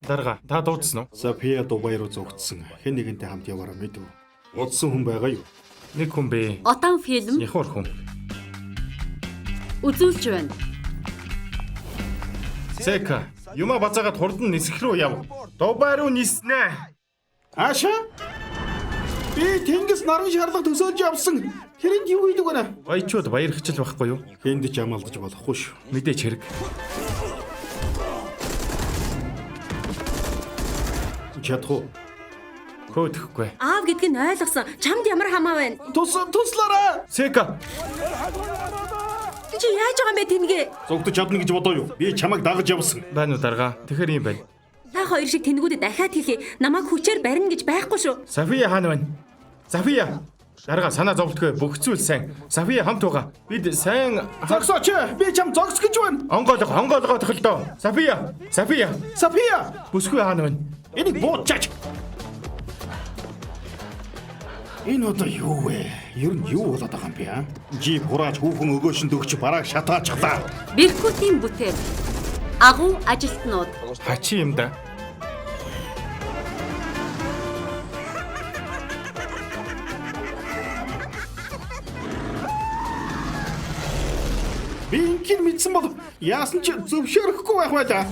Дарга, та дуудсан уу? София Дубай руу зогтсон. Хэн нэгэнтэй хамт яваараа мэдв. Удсан хүн байгаа юу? Нэг хүн бэ. Отан фильм Яхор хүн. үзүүлж байна. Сека, юма бацаагаад хурдан нисэх рүү яв. Дубай руу ниснэ. Ааша? Би тэнгис наран шарлага төсөөлж явсан. Хэрэнд юу хийдэг вэ? Баячууд баяр хчил байхгүй юу? Хэнд ч амалдаж болохгүй шүү. Мэдээч хэрэг. Чадах уу? Хөөдөхгүй. Аав гэдг нь ойлгосон. Чамд ямар хамаа байна? Туслаарай. Сека, Чи яаж байгаа юм бэ тэнгээ? Зогтож чадна гэж бодоо юу? Би чамайг дагаж явсан. байна уу дарга? Тэгэхэр юм байна. Та хоёр шиг тэнгүүдэд дахиад хэлье. Намайг хүчээр барина гэж байхгүй шүү. София хаана байна? София. Дарга санаа зовлтгүй бүх зүйл сайн. София хамт байгаа. Бид сайн Зогсооч. Би чам зогс гэж байна. онгоолгоод тохил доо. София. София. Бүсгүй хаана байна? Энийг буучаач. Энэ одоо юу вэ? Ер нь юу болоод байгаа юм бэ а? Жип хурааж хүүхэн өгөөшөнд өгч барааг шатаачихлаа. Беркутийн бүтээл. Агуу ажилтнууд. Хачи юм да. Би инкийг мэдсэн бол яасан ч зөвшөөрөхгүй байх байлаа.